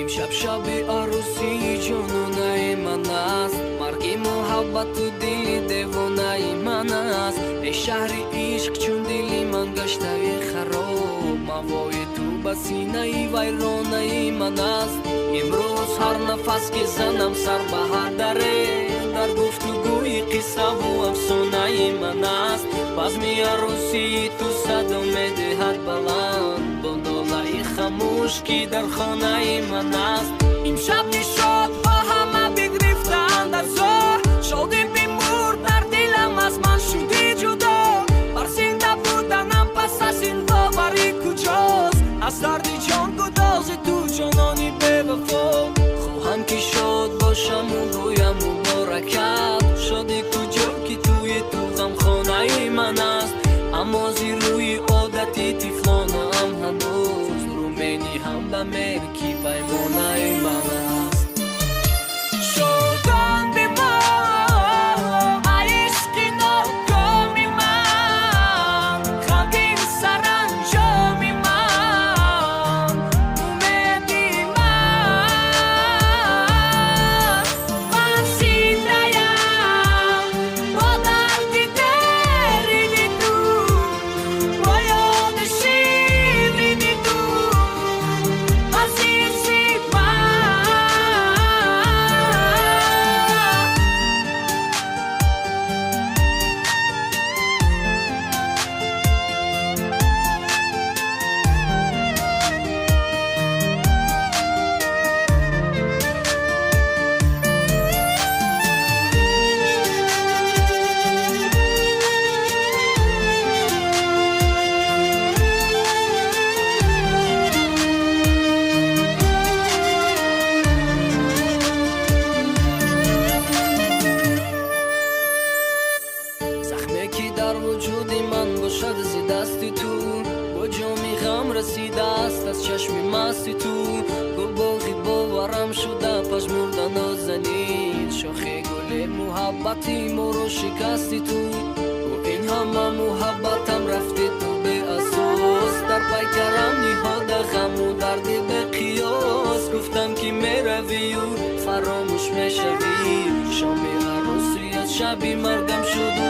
امشب شب عروسی جنونای من است، مرگ محبت تو دل دیوانای من است. ای شهر عشق چون دلی من گشته خراب، موای تو بسینه ویرانه من است. امروز هر نفس که زنم سر به هر دره، در گفتگوی قصه و افسانه من است. بزم عروسی تو صدا میدهد بلند، بلندای خاموش که در خانه من است. امشب نشاط با همه بگرفتند در زور، شادی بیمور در دلم از من شده جدا. بر زنده بودنم پس از این باوری کجاست؟ از درد جان گداز تو جانانی به وفا. خواهم که شاد باشم و گویم مبارکت، شادی کجا که توی تو غم خانه من است. اما زیر روی عادتی تفلانه هم هنوز، رومینی هم به مرکی پیمانه من است. شدن به ما عشق ناکامی من، خواهیم سرانجامی من، امیدی من. من زنده‌ام با درد درینی تو، با یاد شیرینی تو، عزیزی من. زخمی که در وجود من باشد ز دست تو، با جامی غم رسیده است از چشم مست تو. گل باغی باورم شده پژمرده نازنین، شاخ گل محبتی ما رو شکستی تو. و این همه محبتم رفته تو به اساس، در پیکرم نهاده غم و درد به قیاس. گفتم که میروی و فراموش میشوی، شام عروسی از شب مرگم شد و